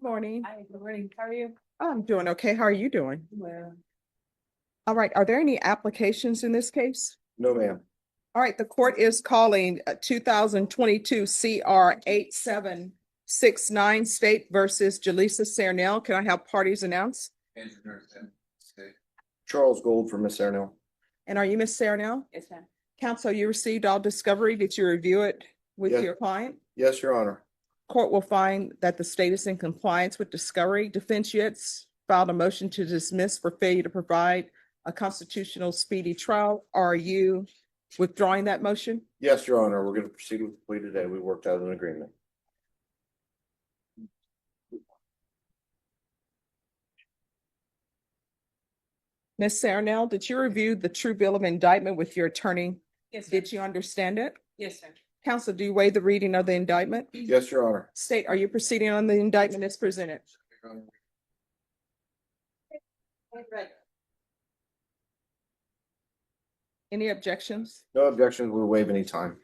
morning. Hi, good morning. How are you? I'm doing okay. How are you doing? Well, All right. Are there any applications in this case? No, ma'am. All right. The court is calling 2022 CR 8769 State versus Jaleesa Cernel. Can I have parties announced? Charles Gold for Miss Arnell. And are you Miss Cernel? yes, ma'am. Counsel, you received all discovery. Did you review it with Yes. your client? Yes, Your Honor. Court will find that the state is in compliance with discovery. Defense units filed a motion to dismiss for failure to provide a constitutional speedy trial. Are you withdrawing that motion? Yes, Your Honor. We're going to proceed with the plea today. We worked out an agreement. Ms. Sarnell, did you review the true bill of indictment with your attorney? Yes, ma'am. Did you understand it? Yes, sir. Counsel, do you waive the reading of the indictment? Yes, Your Honor. State, are you proceeding on the indictment as presented? Any objections? No objections. We'll waive any time.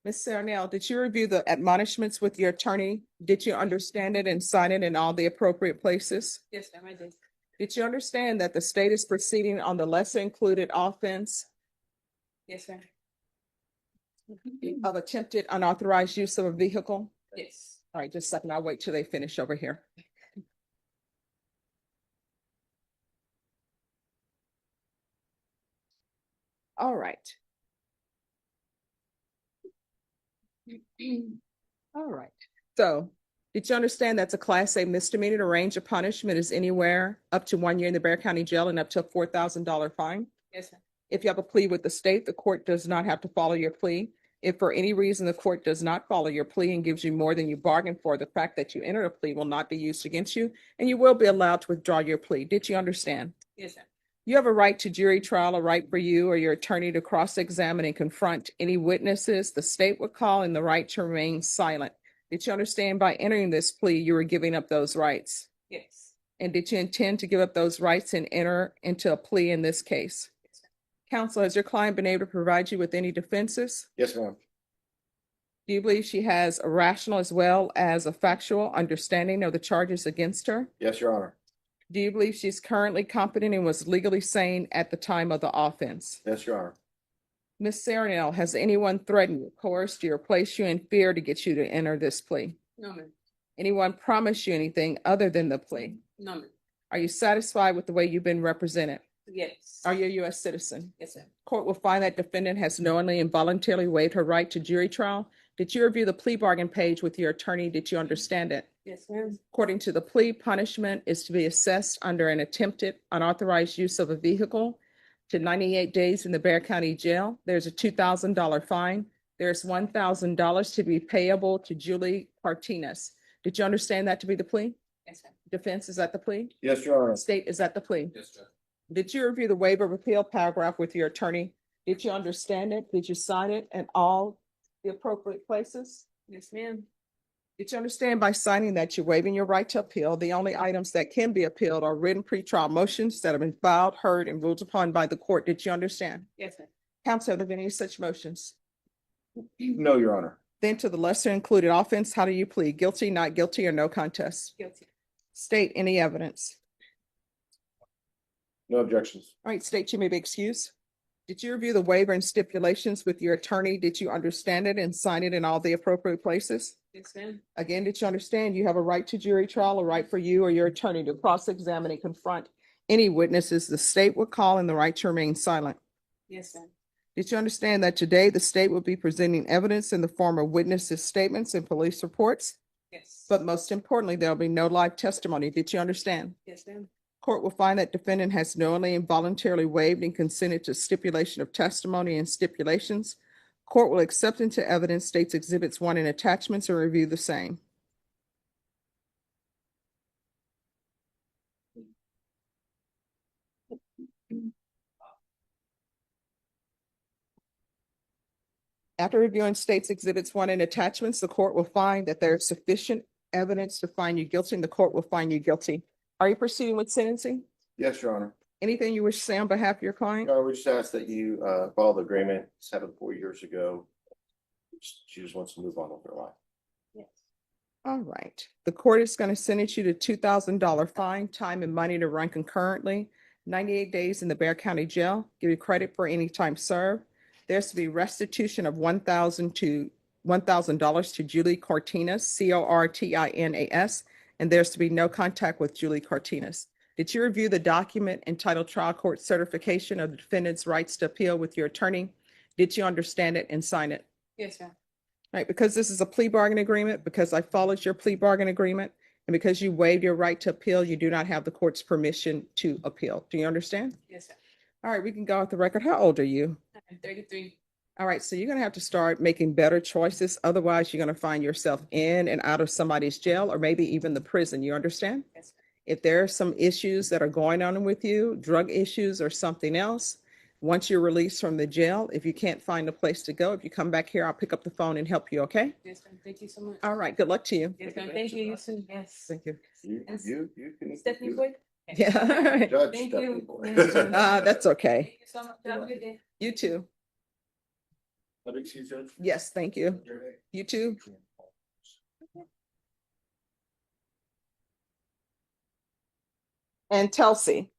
Ms. Sarnell, did you review the admonishments with your attorney? Did you understand it and sign it in all the appropriate places? Yes, ma'am, I did. Did you understand that the state is proceeding on the lesser included offense Yes, ma'am. of attempted unauthorized use of a vehicle? Yes. All right, just a second. I'll wait till they finish over here. All right. All right. So did you understand that's a Class A misdemeanor? The range of punishment is anywhere up to 1 year in the Bexar County Jail and up to a $4,000 fine. Yes, ma'am. If you have a plea with the state, the court does not have to follow your plea. If for any reason the court does not follow your plea and gives you more than you bargained for, the fact that you entered a plea will not be used against you, and you will be allowed to withdraw your plea. Did you understand? Yes, ma'am. You have a right to jury trial, a right for you or your attorney to cross-examine and confront any witnesses the state would call, and the right to remain silent. Did you understand by entering this plea, you were giving up those rights? Yes. And did you intend to give up those rights and enter into a plea in this case? Yes, ma'am. Counsel, has your client been able to provide you with any defenses? Yes, ma'am. Do you believe she has a rational as well as a factual understanding of the charges against her? Yes, Your Honor. Do you believe she's currently competent and was legally sane at the time of the offense? Yes, Your Honor. Ms. Saranel, has anyone threatened you, coerced you, or placed you in fear to get you to enter this plea? No, ma'am. Anyone promised you anything other than the plea? No, ma'am. Are you satisfied with the way you've been represented? Yes. Are you a U.S. citizen? Yes, ma'am. Court will find that defendant has knowingly and voluntarily waived her right to jury trial. Did you review the plea bargain page with your attorney? Did you understand it? Yes, ma'am. According to the plea, punishment is to be assessed under an attempted unauthorized use of a vehicle to 98 days in the Bexar County Jail. There's a $2,000 fine. There's $1,000 to be payable to Julie Martinez. Did you understand that to be the plea? Yes, ma'am. Defense, is that the plea? Yes, Your Honor. State, is that the plea? Yes, Judge. Did you review the waiver of appeal paragraph with your attorney? Did you understand it? Did you sign it in all the appropriate places? Yes, ma'am. Did you understand by signing that you're waiving your right to appeal? The only items that can be appealed are written pretrial motions that have been filed, heard, and ruled upon by the court. Did you understand? Yes, ma'am. Counsel, have there been any such motions? No, Your Honor. Then to the lesser included offense, how do you plead? Guilty, not guilty, or no contest? Guilty. State any evidence. No objections. All right, state, you may be excused. Did you review the waiver and stipulations with your attorney? Did you understand it and sign it in all the appropriate places? Yes, ma'am. Again, did you understand you have a right to jury trial, a right for you or your attorney to cross-examine and confront any witnesses the state would call, and the right to remain silent? Yes, ma'am. Did you understand that today the state will be presenting evidence in the form of witnesses' statements and police reports? Yes. But most importantly, there'll be no live testimony. Did you understand? Yes, ma'am. Court will find that defendant has knowingly and voluntarily waived and consented to stipulation of testimony and stipulations. Court will accept into evidence states exhibits 1 and attachments and review the same. After reviewing states exhibits 1 and attachments, the court will find that there is sufficient evidence to find you guilty, and the court will find you guilty. Are you proceeding with sentencing? Yes, Your Honor. Anything you wish to say on behalf of your client? Your Honor, we just ask that you follow the agreement 4 years ago. She just wants to move on with her life. Yes. All right. The court is going to sentence you to $2,000 fine, time and money to run concurrently, 98 days in the Bear County Jail, give you credit for any time served. There's to be restitution of $1,000 to Julie Cortinas, Cortinas, and there's to be no contact with Julie Cortinas. Did you review the document entitled Trial Court Certification of the Defendant's Rights to Appeal with your attorney? Did you understand it and sign it? Yes, ma'am. Right, because this is a plea bargain agreement, because I followed your plea bargain agreement, and because you waived your right to appeal, you do not have the court's permission to appeal. Do you understand? Yes, sir. All right, we can go off the record. How old are you? I'm 33. All right, so you're gonna have to start making better choices. Otherwise, you're gonna find yourself in and out of somebody's jail or maybe even the prison. You understand? Yes, sir. If there are some issues that are going on with you, drug issues or something else, once you're released from the jail, if you can't find a place to go, if you come back here, I'll pick up the phone and help you, okay? Yes, ma'am. Thank you so much. All right, good luck to you. Yes, ma'am. Thank you. You too. Yes. Thank you. You can. Stephanie Boyd? Yeah, all right. Judge Thank Stephanie you. Boyd. Yes, sir. That's okay. Thank you so much. Have a good day. You too. Judge. Yes, thank you. You too. And Telsey.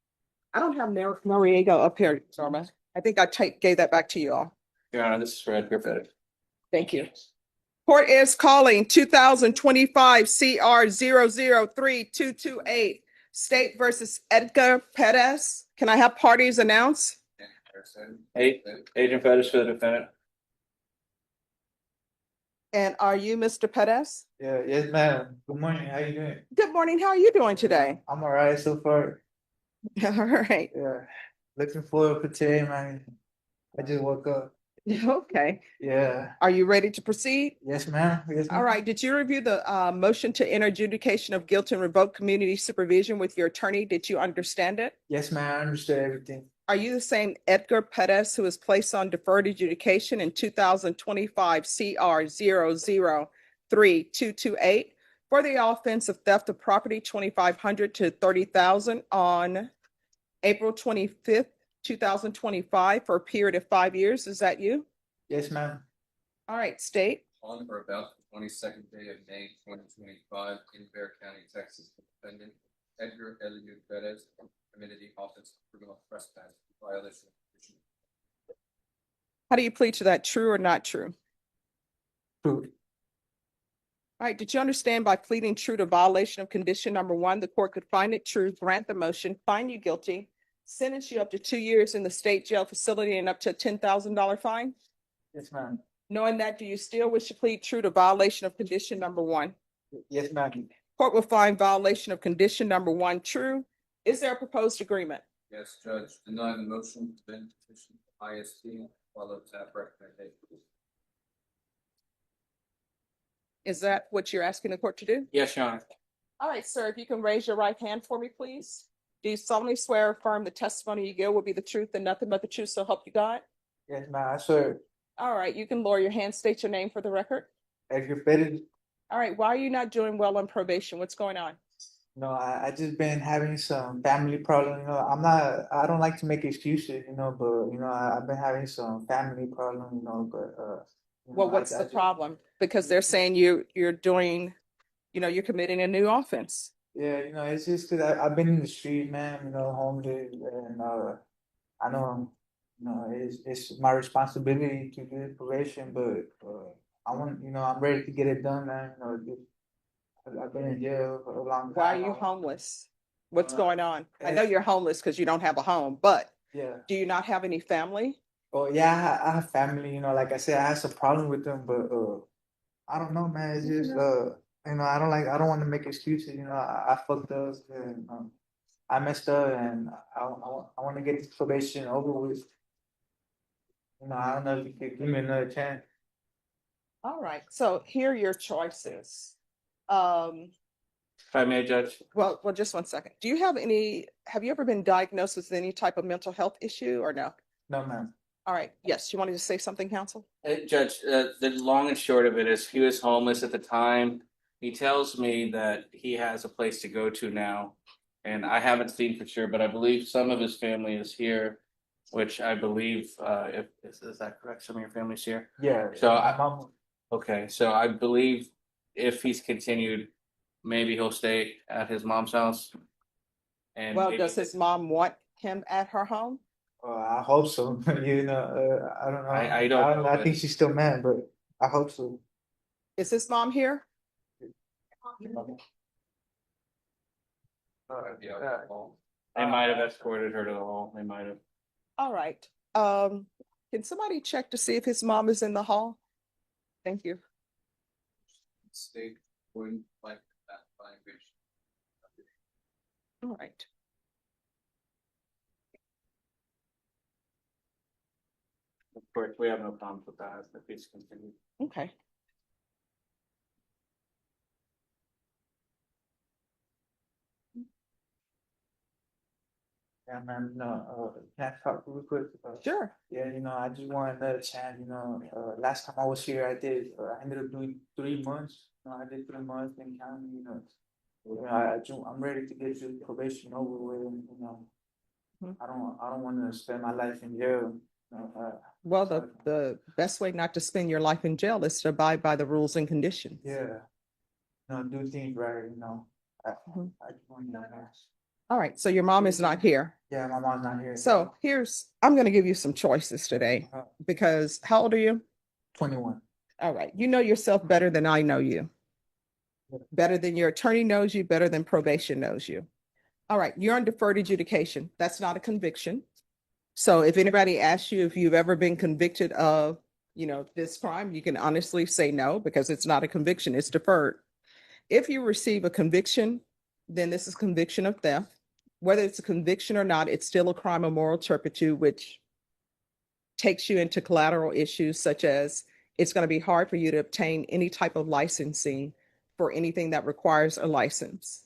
I don't have Noriega up here, Norma. I think I gave that back to you all. Your Honor, this is Fred Griffith. Thank you. Court is calling 2025 CR 003-228, State versus Edgar Perez. Can I have parties announce? Agent Fetish for the defendant. And are you Mr. Perez? Yeah, yes, ma'am. Good morning. How you doing? Good morning. How are you doing today? I'm all right so far. All right. Yeah, looking forward for today, man. I just woke up. Okay. Yeah. Are you ready to proceed? Yes, ma'am. Yes, ma'am. All right. Did you review the motion to enter adjudication of guilt and revoke community supervision with your attorney? Did you understand it? Yes, ma'am. I understood everything. Are you the same Edgar Perez who was placed on deferred adjudication in 2025 CR 003-228 for the offense of theft of property 2,500 to 30,000 on April 25th, 2025 for a period of 5 years? Is that you? Yes, ma'am. All right, state. On or about the 22nd day of May 2025 in Bear County, Texas, the defendant Edgar Elliot Perez committed the offense of criminal trespass in violation of condition. How do you plead to that? True or not true? True. All right, did you understand by pleading true to violation of condition number 1, the court could find it true, grant the motion, find you guilty, sentence you up to 2 years in the state jail facility and up to a $10,000 fine? Yes, ma'am. Knowing that, do you still wish to plead true to violation of condition number 1? Yes, ma'am. Court will find violation of condition number 1 true. Is there a proposed agreement? Yes, Judge, deny the motion, then petition ISD, follow tap recommendation. Is that what you're asking the court to do? Yes, Your Honor. All right, sir, if you can raise your right hand for me, please. Do you solemnly swear or affirm the testimony you give will be the truth and nothing but the truth, so help you God? Yes, ma'am. I swear. All right, you can lower your hand, state your name for the record. Edgar Pettit. All right, why are you not doing well on probation? What's going on? No, I just been having some family problem. I don't like to make excuses, but I've been having some family problem, but Well, what's the problem? Because they're saying you're doing, you're committing a new offense. Yeah, it's just because I've been in the street, man, homeless, and I know, it's my responsibility to do probation, but I'm ready to get it done, man. I've been in jail for a long time. Why are you homeless? What's going on? I know it's- you're homeless because you don't have a home, but Yeah. do you not have any family? Oh yeah, I have family. Like I said, I have some problem with them, but I don't know, man. It's just I don't want to make excuses. I fucked up and I messed up, and I want to get this probation over with. I don't know if you could give me another chance. All right, so here are your choices. If I may, Judge. Well, just 1 second. Have you ever been diagnosed with any type of mental health issue or no? No, ma'am. All right, yes, you wanted to say something, counsel? Judge, the long and short of it is he was homeless at the time. He tells me that he has a place to go to now. And I haven't seen for sure, but I believe some of his family is here, which I believe, is that correct? Some of your family's here? Yeah. So my mom. Okay, so I believe if he's continued, maybe he'll stay at his mom's house. And Well, maybe- does his mom want him at her home? I hope so. You know, I don't know. I don't know, I but- think she's still mad, but I hope so. Is his mom here? Yeah. They might have escorted her to the hall. They might have. All right. Can somebody check to see if his mom is in the hall? Thank you. State wouldn't like that language. All right. Of course, we have no problems with that if he's continued. Okay. Yeah, man. Can I talk real quick? Sure. Yeah, I just want another chance. Last time I was here, I ended up doing 3 months. I did 3 months in county. I'm ready to get this probation over with. Mhm. I don't want to spend my life in jail. Well, the best way not to spend your life in jail is to abide by the rules and conditions. Yeah, do things right. Mhm. I just want to. All right. So your mom is not here. Yeah, my mom's not here. So I'm going to give you some choices today because how old are you? 21. All right. You know yourself better than I know you. Better than your attorney knows you, better than probation knows you. All right. You're on deferred adjudication. That's not a conviction. So if anybody asks you if you've ever been convicted of, this crime, you can honestly say no, because it's not a conviction, it's deferred. If you receive a conviction, then this is conviction of theft. Whether it's a conviction or not, it's still a crime of moral turpitude, which takes you into collateral issues such as it's going to be hard for you to obtain any type of licensing for anything that requires a license.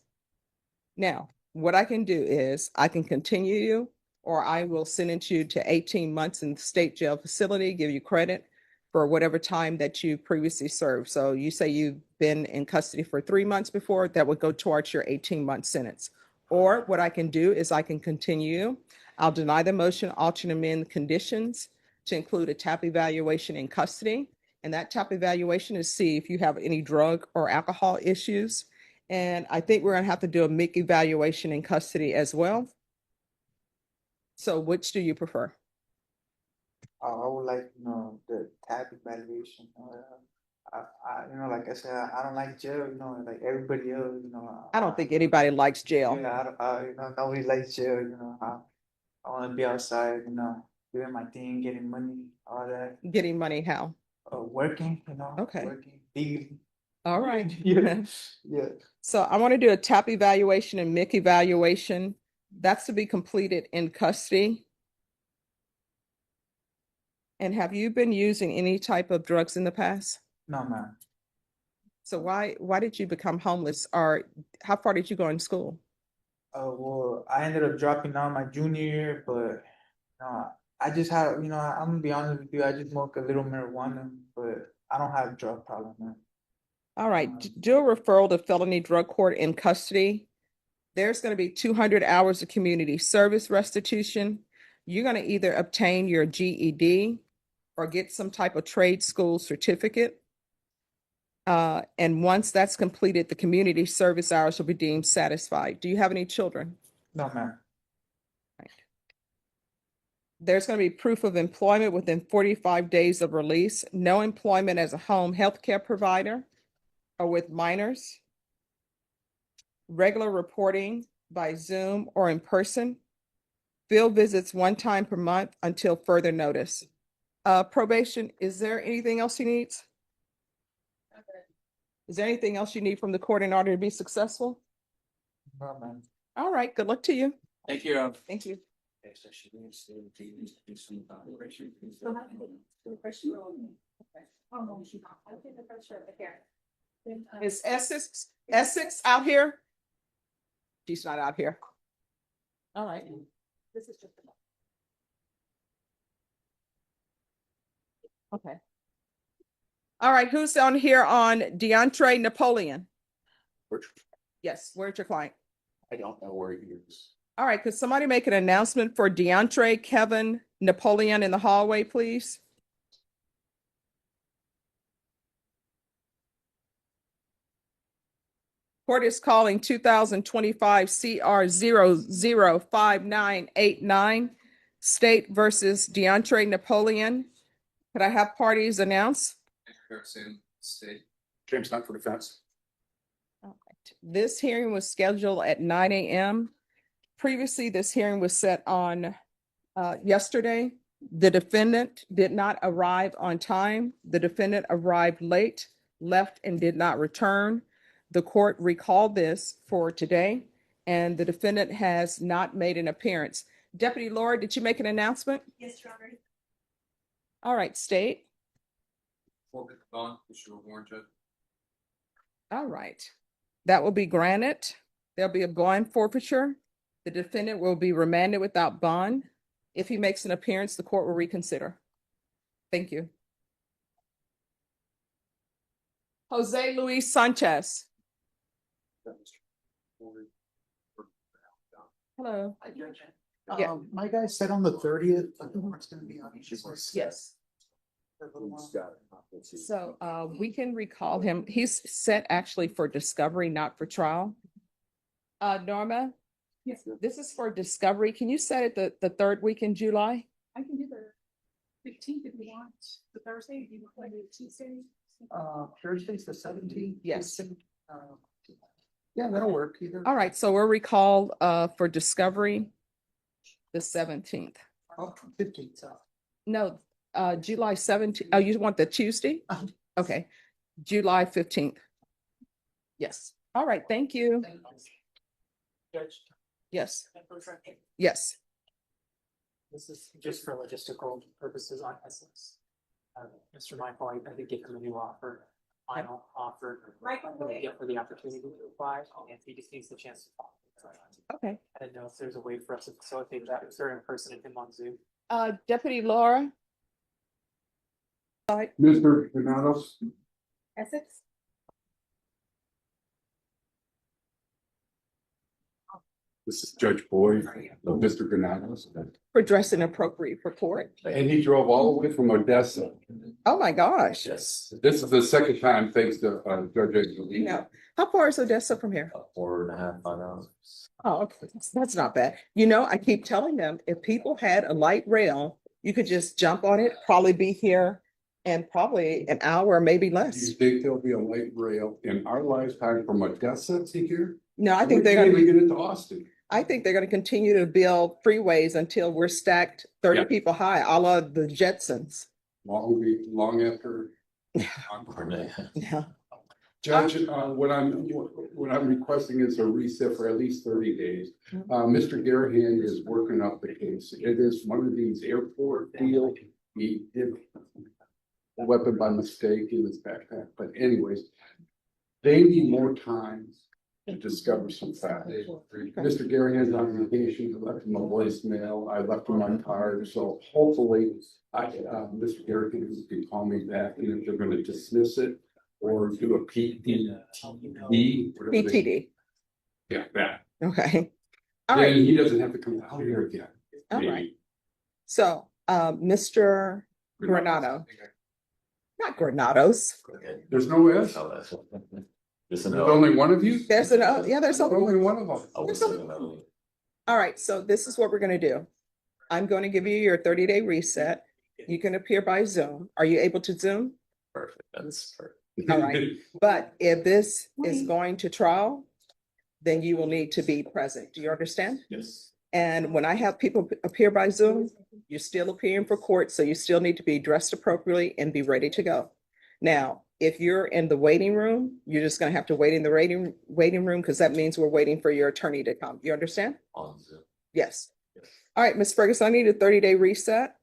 Now, what I can do is I can continue you, or I will sentence you to 18 months in the state jail facility, give you credit for whatever time that you previously served. So you say you've been in custody for 3 months before, that would go towards your 18-month sentence. Or what I can do is I can continue. I'll deny the motion, alter and amend conditions to include a TAP evaluation in custody. And that TAP evaluation is see if you have any drug or alcohol issues. And I think we're going to have to do a MIC evaluation in custody as well. So which do you prefer? I would like, the type evaluation. Like I said, I don't like jail, like everybody else, I don't think anybody likes jail. Yeah, nobody likes jail, I want to be outside, doing my thing, getting money, all that. Getting money how? Working, Okay. working, dealing. All right. Yeah, yeah. So I want to do a TAP evaluation and MIC evaluation. That's to be completed in custody. And have you been using any type of drugs in the past? No, man. So why did you become homeless, or how far did you go in school? Well, I ended up dropping out my junior year, but I just had, I'm gonna be honest with you, I just smoke a little marijuana, but I don't have a drug problem, man. All right, do a referral to felony drug court in custody. There's going to be 200 hours of community service restitution. You're going to either obtain your GED or get some type of trade school certificate. And once that's completed, the community service hours will be deemed satisfied. Do you have any children? No, man. There's going to be proof of employment within 45 days of release, no employment as a home health care provider or with minors, regular reporting by Zoom or in person, field visits 1 time per month until further notice. Probation, is there anything else he needs? Is there anything else you need from the court in order to be successful? No, man. All right, good luck to you. Thank you. Thank you. Is Essex out here? She's not out here. All right. This is just. Okay. All right, who's on here on DeAndre Napoleon? Yes, where's your client? I don't know where he is. All right, could somebody make an announcement for DeAndre Kevin Napoleon in the hallway, please? Court is calling 2025 CR 005989, State versus DeAndre Napoleon. Could I have parties announce? Harrison, State. James Hunt for defense. All right. This hearing was scheduled at 9 a.m. Previously, this hearing was set on yesterday. The defendant did not arrive on time. The defendant arrived late, left, and did not return. The court recalled this for today, and the defendant has not made an appearance. Deputy Laura, did you make an announcement? Yes, Your Honor. All right, state. Forfeit the bond, issue a warrant, Judge. All right. That will be granted. There'll be a bond forfeiture. The defendant will be remanded without bond. If he makes an appearance, the court will reconsider. Thank you. Jose Luis Sanchez. Hello. Yeah. My guy said on the 30th, the warrant's gonna be on. Yes. So we can recall him. He's set actually for discovery, not for trial. Norma? Yes. This is for discovery. Can you set it the third week in July? I can do the 15th if you want, the Thursday, if you want to do Tuesday. Thursday's the 17th. Yes. Yeah, that'll work either. All right, so we'll recall for discovery the 17th. Oh, 15th. No, July 17th. Oh, you want the Tuesday? Okay, July 15th. Yes. All right, thank you. Judge, Yes, for a second. yes. This is just for logistical purposes on SS. Mr. Michael, I did give him a new offer, final offer. For the opportunity to apply, and he just needs the chance to talk. Okay. I didn't know if there's a way for us to facilitate that, if they're in person and him on Zoom. Deputy Laura? Mr. Granados, Essex? this is Judge Boyd, Mr. Granados. For dressing appropriate for court. And he drove all the way from Odessa. Oh, my gosh. Yes. This is the second time, thanks to Judge Angelini. No. How far is Odessa from here? 4.5, 5 hours. Oh, okay. That's not bad. You know, I keep telling them if people had a light rail, you could just jump on it, probably be here in probably an hour, maybe Do less. you think there'll be a light rail in our lifetime from Odessa to here? No, I think We they're can't gonna, even get into Austin. I think they're gonna continue to build freeways until we're stacked 30 Yeah. people high, a la the Jetsons. Long after. Yeah. Judge, what I'm requesting is a reset for at least 30 days. Mr. Garahan is working up the case. It is one of these airport deal. He did a weapon by mistake in his backpack, but anyways, they need more time to discover some facts. Mr. Garahan's on vacation. I left him a voicemail. I left him my card, so hopefully Mr. Garahan can call me back, and if they're gonna dismiss it or do a PTD. BTD. Yeah, that. Okay. All Then right. he doesn't have to come out here again. All right. Maybe. So, Mr. Granado, not Granados. There's no S. There's only one of you? There's an, yeah, there's Only something. one of them. All right, so this is what we're gonna do. I'm going to give you your 30-day reset. You can appear by Zoom. Are you able to Zoom? Perfect, that's perfect. All right. But if this is going to trial, then you will need to be present. Do you understand? Yes. And when I have people appear by Zoom, you're still appearing for court, so you still need to be dressed appropriately and be ready to go. Now, if you're in the waiting room, you're just gonna have to wait in the waiting room because that means we're waiting for your attorney to come. You understand? On Zoom. Yes. All right, Ms. Ferguson, I need a 30-day reset.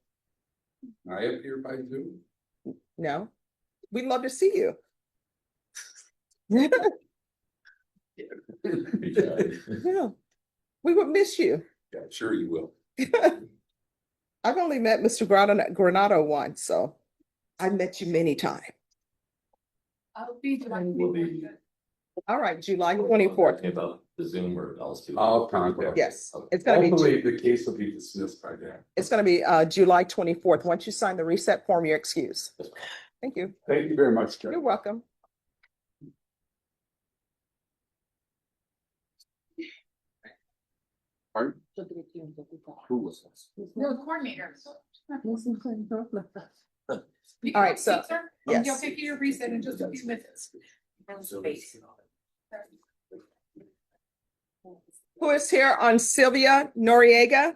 I appear by Zoom. No, we'd love to see you. Yeah, we would miss you. Yeah, sure you will. I've only met Mr. Granado once, so I've met you many times. I'll be July. All right, July 24th. About the Zoom or else too. I'll contact. Yes, it's gonna be, Hopefully the case will be dismissed by then. it's gonna be July 24th. Once you sign the reset form, you're excused. Thank you. Thank you very much, Judge. You're welcome. Pardon? Who was this? No, the coordinator. You All right, can so- speak, sir. yes. You'll take your reset in just a few minutes. Who is here on Sylvia Noriega?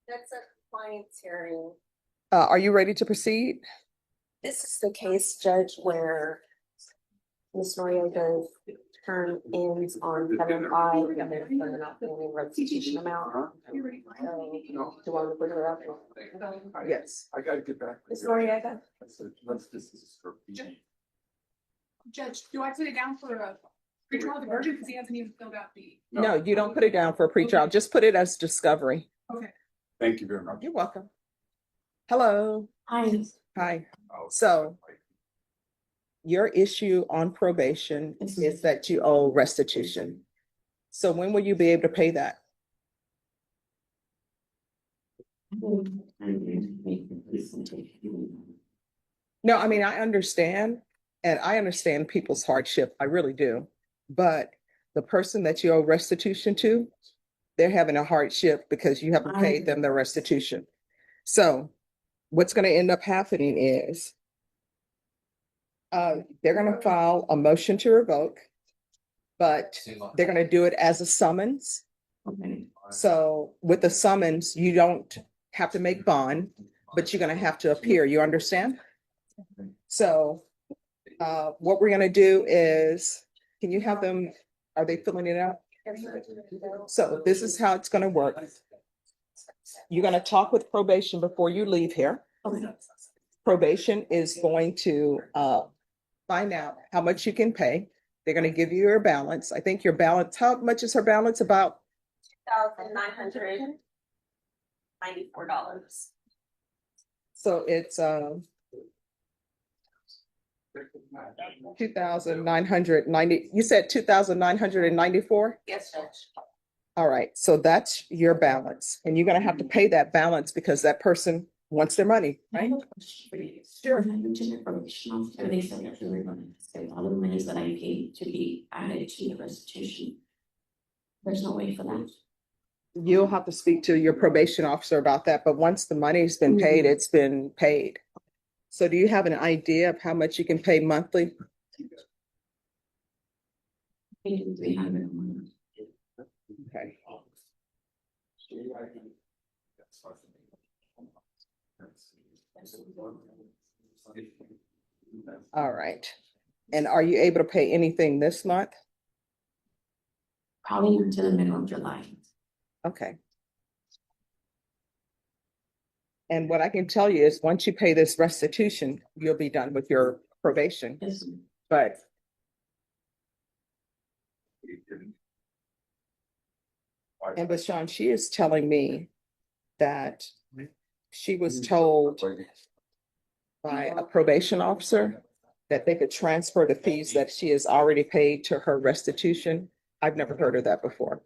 That's a client's hearing. Are you ready to proceed? This is the case, Judge, where Ms. Noriega's term ends on 7/5 and there's not any restitution amount. So, do you want to bring her up? Yes. I gotta get back. Ms. Noriega? Judge, do I put it down for a pretrial diversion because he hasn't even filled out the? No, you don't put it down for a pretrial. Just put it as discovery. Okay. Thank you very much. You're welcome. Hello. Hi. Hi. So your issue on probation is that you owe restitution. So when will you be able to pay that? No, I mean, I understand, and I understand people's hardship. I really do. But the person that you owe restitution to, they're having a hardship because you haven't paid them the restitution. So what's going to end up happening is they're going to file a motion to revoke, but they're going to do it as a summons. So with the summons, you don't have to make bond, but you're going to have to appear. You understand? So what we're going to do is, can you have them, are they filling it out? So this is how it's going to work. You're going to talk with probation before you leave here. Probation is going to find out how much you can pay. They're going to give you your balance. I think your balance, how much is her balance? About $2,994. So it's 2,990. You said 2,994? Yes, Judge. All right, so that's your balance, and you're gonna have to pay that balance because that person wants their money, right? Sure. When I mentioned the probation officer, they said that they were going to say all of the monies that I paid to be added to the restitution. There's no way for that. You'll have to speak to your probation officer about that, but once the money's been paid, it's been paid. So do you have an idea of how much you can pay monthly? Paid 300 a month. Okay. All right. And are you able to pay anything this month? Probably into the middle of July. Okay. And what I can tell you is once you pay this restitution, you'll be done with your probation. Yes. But and Bashan, she is telling me that she was told by a probation officer that they could transfer the fees that she has already paid to her restitution. I've never heard of that before.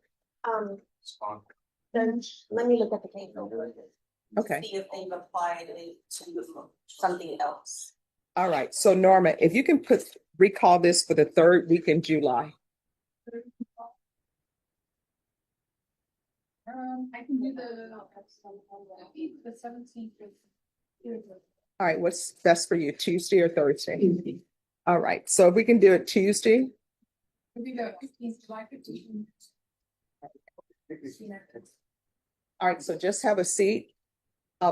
Then let me look at the case. Okay. See if they've applied it to something else. All right. So Norma, if you can recall this for the third week in July. I can do the 17th. All right. What's best for you, Tuesday or Thursday? All right. So if we can do it Tuesday. It'll be the 15th, July 15th. All right. So just have a seat.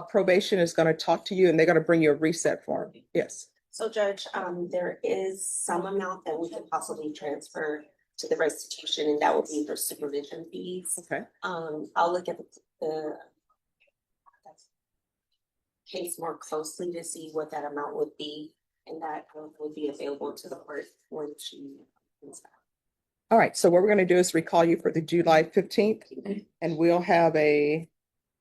Probation is going to talk to you and they're going to bring you a reset form. Yes. So Judge, there is some amount that we could possibly transfer to the restitution, and that would be for supervision fees. Okay. I'll look at the case more closely to see what that amount would be, and that would be available to the court when she comes back. All right. So what we're going to do is recall you for the July 15th, and we'll have a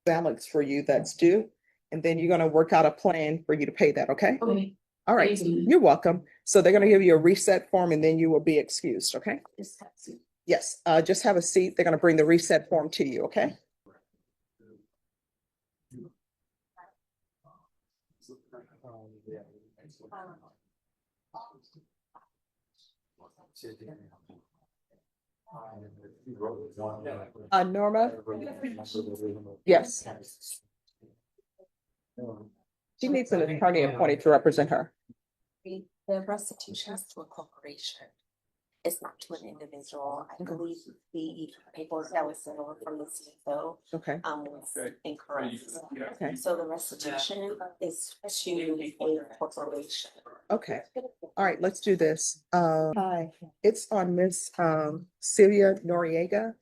balance for you that's due. And then you're going to work out a plan for you to pay that. Okay. Okay. All right. Thank you. You're welcome. So they're going to give you a reset form and then you will be excused. Okay. Just text me. Yes. Just have a seat. They're going to bring the reset form to you. Okay. Norma? Yes. She needs an attorney appointed to represent her. The restitution is to a corporation. It's not to an individual. I believe the paperwork that was sent over from the CFO Okay, was incorrect. okay, So the restitution is to a corporation. okay. All right, let's do this. Hi, it's on Miss Celia Noriega.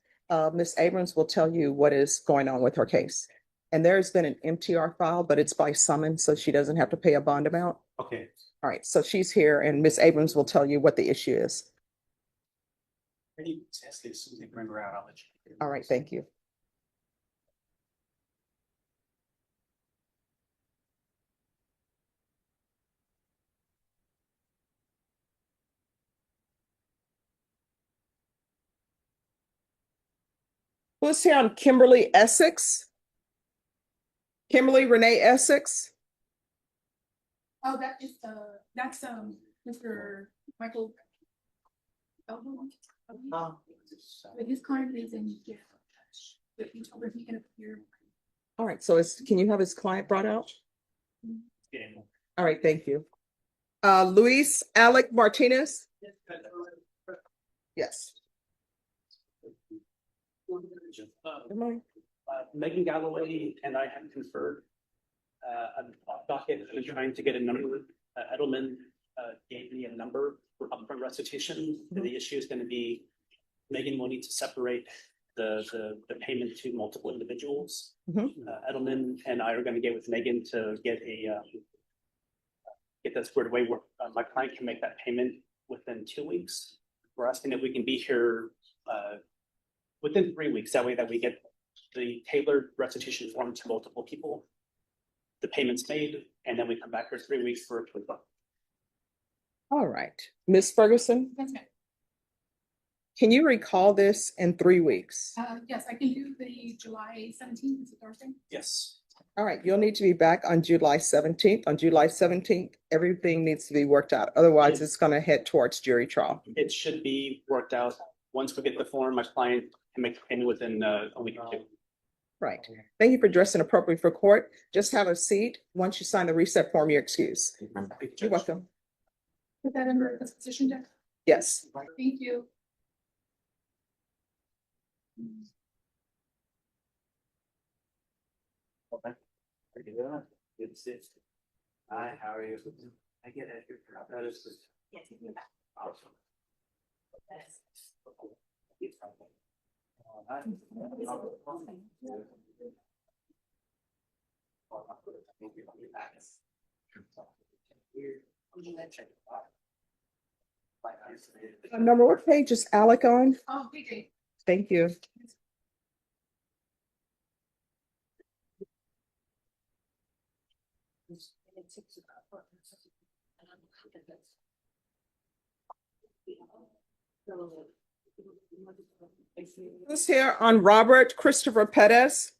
Miss Abrams will tell you what is going on with her case. And there's been an MTR file, but it's by summons, so she doesn't have to pay a bond amount. Okay. All right, so she's here and Miss Abrams will tell you what the issue is. Ready to test this, as soon as they bring her out, I'll let you. All right, thank you. Who's here on Kimberly Essex? Kimberly Renee Essex? Oh, that's Mr. Michael. But his client is in jail. But he told her he can appear. All right, so can you have his client brought out? All right, thank you. Luis Alec Martinez? Yes. Good morning. Megan Galloway and I have conferred. I'm off docket, I've been trying to get a number. Edelman gave me a number for upfront restitution. The issue is going to be Megan will need to separate the payment to multiple individuals. Edelman and I are going to get with Megan to get that squared away where my client can make that payment within 2 weeks. We're asking that we can be here within 3 weeks. That way that we get the tailored restitution form to multiple people. The payment's made, and then we come back for 3 weeks for approval. All right, Ms. Ferguson, That's good. can you recall this in 3 weeks? Yes, I can do the July 17th, is it Thursday? Yes. All right, you'll need to be back on July 17th. On July 17th, everything needs to be worked out. Otherwise, it's going to head towards jury trial. It should be worked out. Once we get the form, my client can make the payment within a week or two. Right. Thank you for dressing appropriately for court. Just have a seat. Once you sign the reset form, you're excused. You're welcome. Put that under this position deck. Yes. Thank you. Good to see you. Hi, how are you? I get it. That is good. Awesome. Number, what page is Alec on? Oh, PJ. Thank you. Who's here on Robert Christopher Pettis?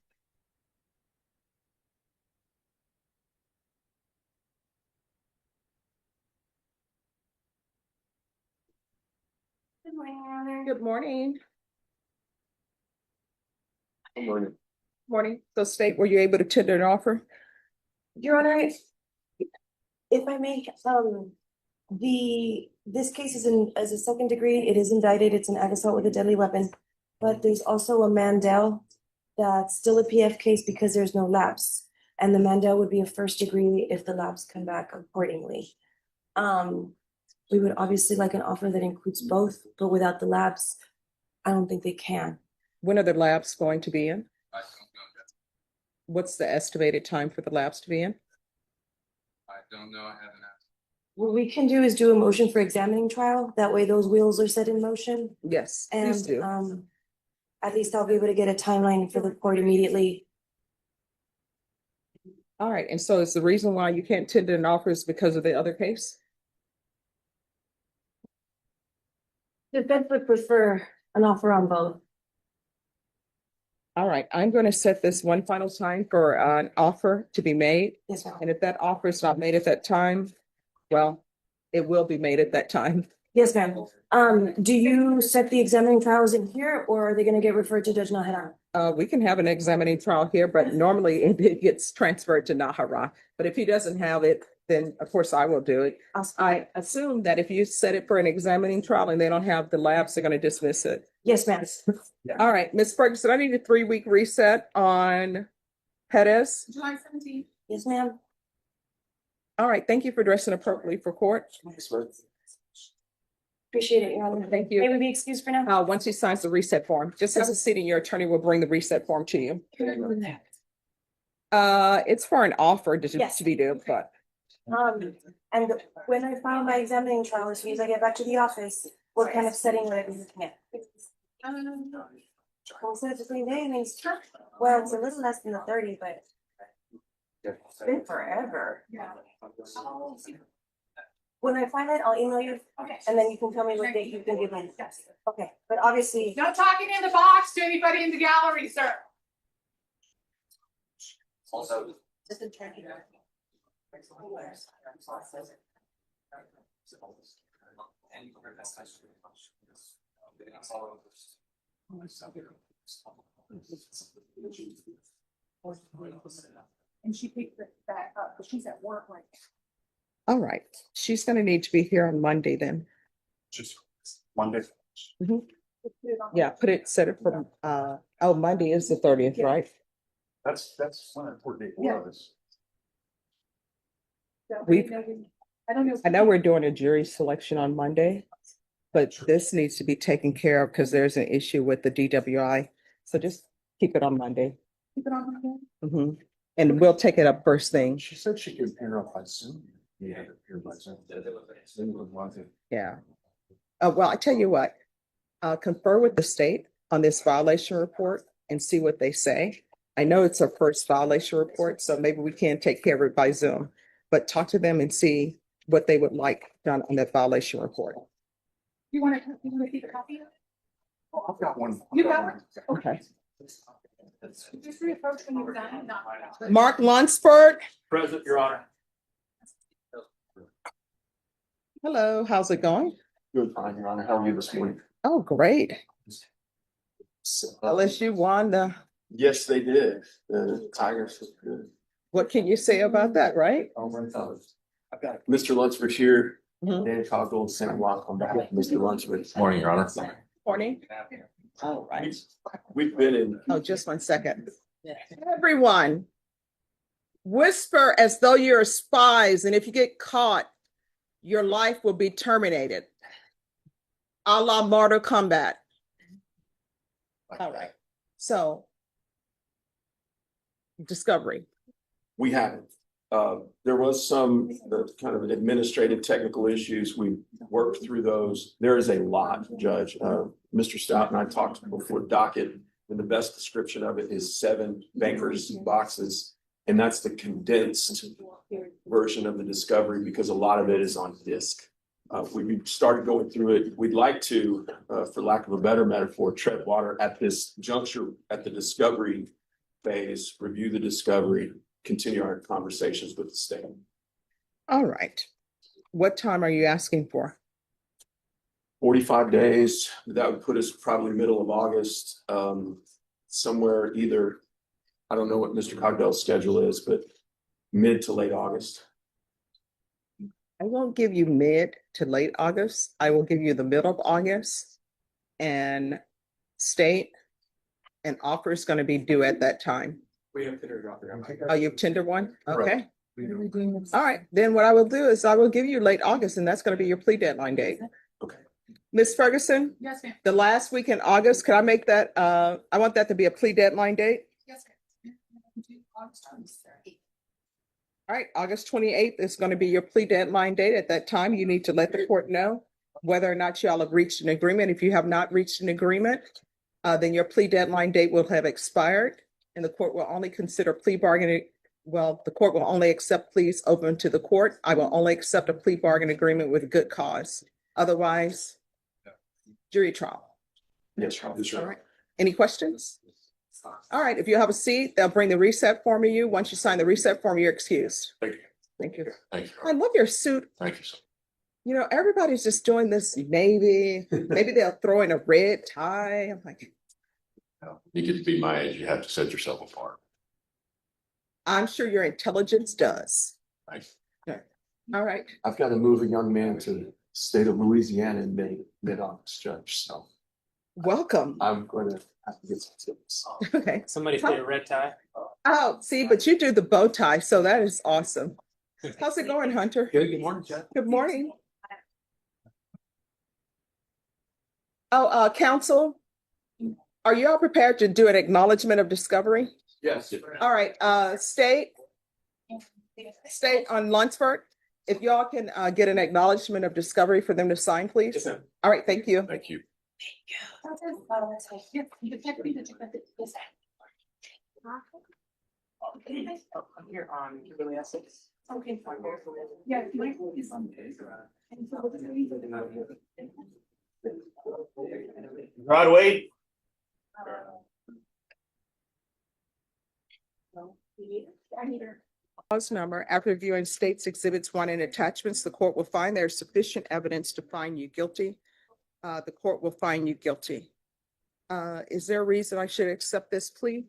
Good morning, Your Honor. Good morning. Good morning. Morning. So state, were you able to tender an offer? Your Honor, if I may, this case is as a second degree, it is indicted, it's an ag assault with a deadly weapon. But there's also a Mandel that's still a PF case because there's no lapse. And the Mandel would be a first degree if the lapse come back accordingly. We would obviously like an offer that includes both, but without the lapse, I don't think they can. When are the labs going to be in? I don't know that. What's the estimated time for the labs to be in? I don't know. I haven't asked. What we can do is do a motion for examining trial. That way those wheels are set in motion. Yes, please do. And at least I'll be able to get a timeline for the court immediately. All right, and so is the reason why you can't tender an offer is because of the other case? The Fed would prefer an offer on both. All right, I'm going to set this one final time for an offer to be made. Yes, ma'am. And if that offer is not made at that time, well, it will be made at that time. Yes, ma'am. Do you set the examining trials in here or are they gonna get referred to Judge Nahara? We can have an examining trial here, but normally it gets transferred to Nahara. But if he doesn't have it, then of course I will do it. I assume that if you set it for an examining trial and they don't have the labs, they're gonna dismiss it. Yes, ma'am. All right, Ms. Ferguson, I need a 3-week reset on Pettis. July 17th. Yes, ma'am. All right, thank you for dressing appropriately for court. Appreciate it, Your Honor. Thank you. May we be excused for now? Once he signs the reset form, just as a seat, your attorney will bring the reset form to you. It's for an offer Yes. to be due, but And when I file my examining trial, as soon as I get back to the office, what kind of setting would I be looking at? Instead of just being days, well, it's a little less than the 30, but it's been forever. Yeah. When I find it, I'll email you, Okay. and then you can tell me what date you can give me. Okay, but obviously, No talking in the box to anybody in the gallery, sir. Also, And she picked that up, but she's at work right all right. She's gonna need to be here on Monday then. Just Monday. now. Yeah, set it for, Monday is the 30th, right? That's one important date Yeah. for us. I don't know. I know we're doing a jury selection on Monday, but this needs to be taken care of because there's an issue with the DWI. So just keep it on Monday. Keep it on my head. Mhm. And we'll take it up first thing. She said she could appear up by Zoom. Yeah, appear by Zoom. Yeah. Well, I tell you what, confer with the state on this violation report and see what they say. I know it's our first violation report, so maybe we can take care of it by Zoom, but talk to them and see what they would like done on that violation report. You want to keep a copy? I've got one. You got one? Okay. Just reapproach when you're done. Not- Mark Lunsford. Present, Your Honor. Hello, how's it going? Good, fine, Your Honor. How are you this morning? Oh, great. LSU won the, Yes, they did. The Tigers look good. what can you say about that, right? Oh, my God. I've got Mr. Lunsford here. Mhm. Dan Coggle, Sam Walk on behalf of Mr. Lunsford. Morning, Your Honor. Morning. All right. We've been in. Oh, just 1 second. Everyone, whisper as though you're spies, and if you get caught, your life will be terminated. A la Mortal Kombat. All right. So, discovery. We haven't. There was some kind of administrative technical issues. We worked through those. There is a lot, Judge. Mr. Stout and I talked before docket, and the best description of it is 7 bankers boxes. And that's the condensed version of the discovery because a lot of it is on disk. We started going through it. We'd like to, for lack of a better metaphor, tread water at this juncture at the discovery phase, review the discovery, continue our conversations with the state. All right. What time are you asking for? 45 days, that would put us probably middle of August, somewhere either, I don't know what Mr. Cogdell's schedule is, but mid to late August. I won't give you mid to late August. I will give you the middle of August. And state and offer is going to be due at that time. We have to. Oh, you've tender one? Okay. Correct. All right. Then what I will do is I will give you late August, and that's going to be your plea deadline date. Okay. Ms. Ferguson, Yes, ma'am. the last week in August, could I make that, I want that to be a plea deadline date? Yes, ma'am. August 23rd. All right, August 28th is going to be your plea deadline date. At that time, you need to let the court know whether or not y'all have reached an agreement. If you have not reached an agreement, then your plea deadline date will have expired and the court will only consider plea bargaining. Well, the court will only accept pleas open to the court. I will only accept a plea bargain agreement with good cause. Otherwise, jury trial. Yes, All right. Any questions? All right. If you have a seat, they'll bring the reset form to you. Once you sign the reset form, you're excused. Thank you. Thank you. Thank you. I love your suit. Thank you. You know, everybody's just doing this navy. Maybe they'll throw in a red tie. I'm like, You get to be my age, you have to set yourself apart. I'm sure your intelligence does. Right? All right. I've got to move a young man to the state of Louisiana in mid-August, Judge, so Welcome. I'm going to have to get some tips. Okay. Somebody fit a red tie. Oh, see, but you do the bow tie, so that is awesome. How's it going, Hunter? Good morning, Judge. Good morning. Oh, counsel, are you all prepared to do an acknowledgement of discovery? Yes. All right, state on Lunsford, if y'all can get an acknowledgement of discovery for them to sign, please. Yes, ma'am. All right, thank you. Thank you. I'm here on Kimberly Essex. Okay. Yeah. if you like, it's on. Broadway. Clause number, after reviewing states exhibits 1 and attachments, the court will find there is sufficient evidence to find you guilty. The court will find you guilty. Is there a reason I should accept this plea?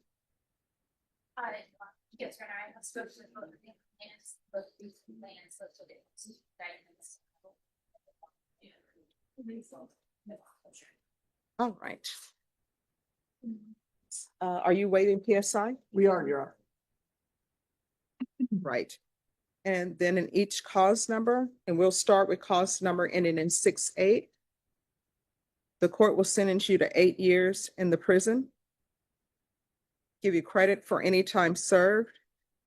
Yes, Your Honor, I have spoken with both of the plans, both of these plans, so to get guidance. All right. Are you waiting PSI? We are, Your Honor. Right. And then in each cause number, and we'll start with cause number ending in 6-8. The court will sentence you to 8 years in the prison. Give you credit for any time served.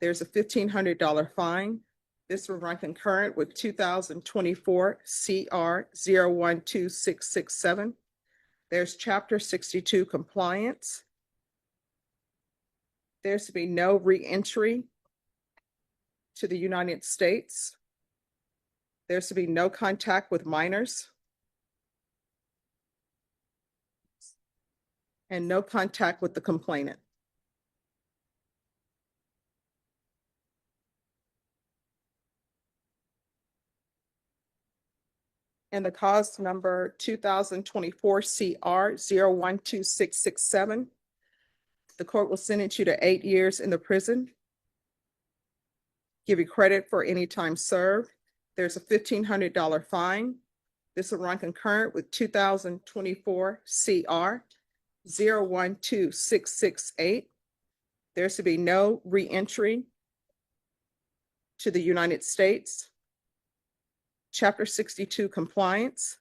There's a $1,500 fine. This will run concurrent with 2024 CR 012667. There's Chapter 62 compliance. There's to be no re-entry to the United States. There's to be no contact with minors. And no contact with the complainant. And the cause number 2024 CR 012667. The court will sentence you to 8 years in the prison. Give you credit for any time served. There's a $1,500 fine. This will run concurrent with 2024 CR 012668. There's to be no re-entry to the United States. Chapter 62 compliance.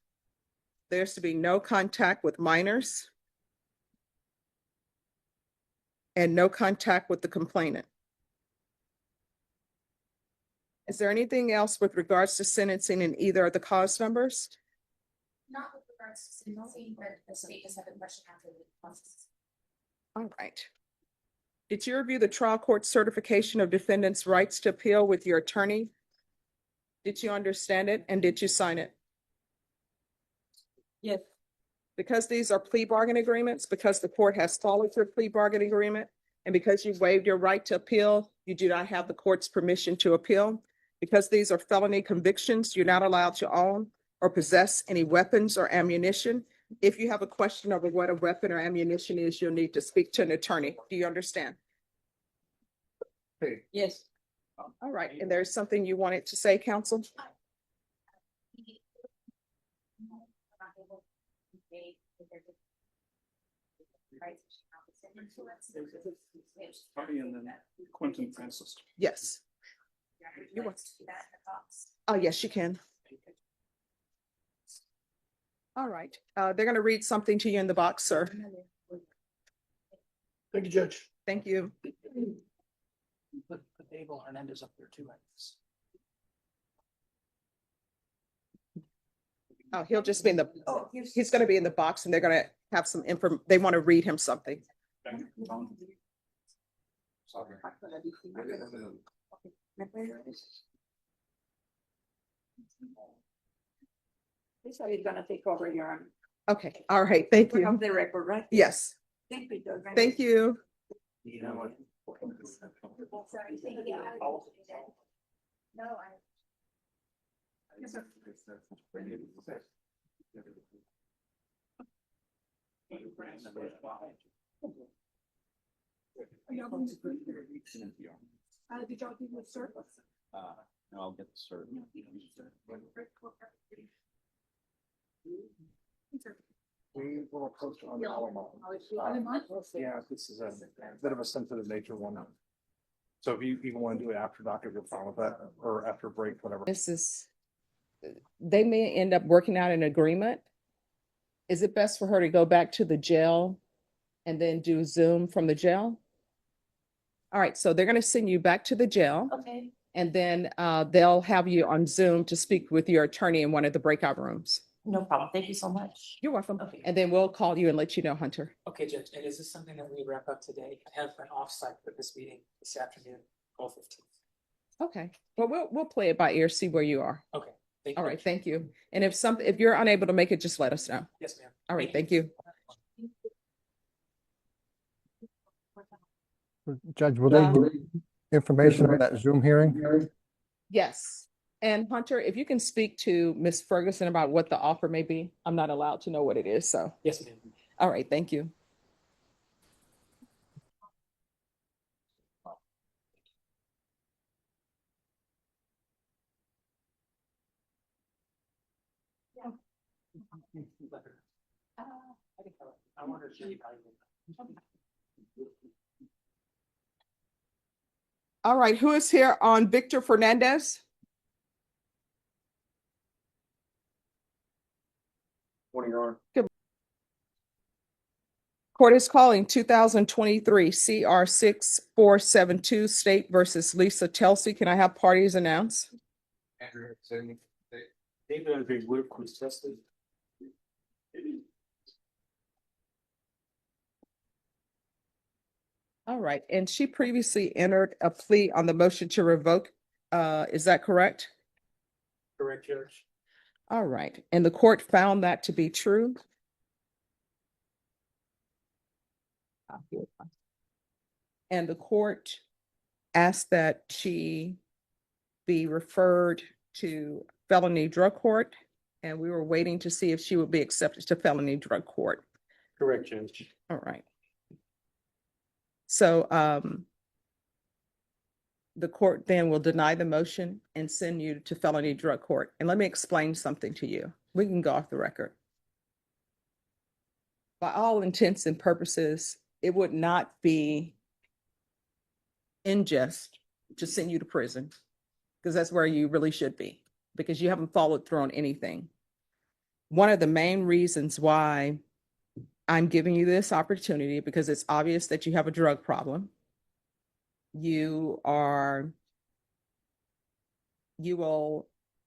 There's to be no contact with minors and no contact with the complainant. Is there anything else with regards to sentencing in either of the cause numbers? Not with regards to sentencing, but the state does have a question after the process. All right. Did you review the trial court certification of defendant's rights to appeal with your attorney? Did you understand it and did you sign it? Yes. Because these are plea bargain agreements, because the court has followed your plea bargain agreement, and because you waived your right to appeal, you do not have the court's permission to appeal. Because these are felony convictions, you're not allowed to own or possess any weapons or ammunition. If you have a question over what a weapon or ammunition is, you'll need to speak to an attorney. Do you understand? Yes. All right, and there's something you wanted to say, counsel? Quentin Francis. Yes. You want? Oh, yes, you can. All right, they're going to read something to you in the box, sir. Thank you, Judge. Thank you. Put Abel Hernandez up there too, I guess. Oh, he'll just be in the, he's going to be in the box and they're going to have some info. They want to read him something. He said he's gonna take over your arm. Okay, all right, thank Put you. on the record, right? Yes, Thank you, Judge. thank you. No, Yes, sir. Are y'all going to- did y'all do the service? I'll get the cert. We will approach on Alamo. Yeah, this is a bit of a sensitive nature one. So if you even want to do it after doctor, you're fine with that, or after break, whatever. This is, they may end up working out an agreement. Is it best for her to go back to the jail and then do Zoom from the jail? All right, so they're going to send you back to the jail. Okay. And then they'll have you on Zoom to speak with your attorney in one of the breakout rooms. No problem. Thank you so much. You're welcome. Okay. And then we'll call you and let you know, Hunter. Okay, Judge, and is this something that we wrap up today? I have an offsite for this meeting this afternoon, 12:15. Okay, well, we'll play it by ear, see where you are. Okay, thank you. All right, thank you. And if you're unable to make it, just let us know. Yes, ma'am. All right, thank you. Judge, will they give information on that Zoom hearing? Yes. And Hunter, if you can speak to Ms. Ferguson about what the offer may be, I'm not allowed to know what it is, so. Yes, ma'am. All right, thank you. I wonder if she All right, who is here on Victor Fernandez? What are your on? Court is calling 2023 CR 6472 State versus Lisa Telsey. Can I have parties announced? Andrew, Sidney, David, we're contested. All right, and she previously entered a plea on the motion to revoke. Is that correct? Correct, Judge. All right, and the court found that to be true. And the court asked that she be referred to felony drug court, and we were waiting to see if she would be accepted to felony drug court. Correct, Judge. All right. So the court then will deny the motion and send you to felony drug court. And let me explain something to you. We can go off the record. By all intents and purposes, it would not be unjust to send you to prison, because that's where you really should be, because you haven't followed through on anything. One of the main reasons why I'm giving you this opportunity, because it's obvious that you have a drug problem. You will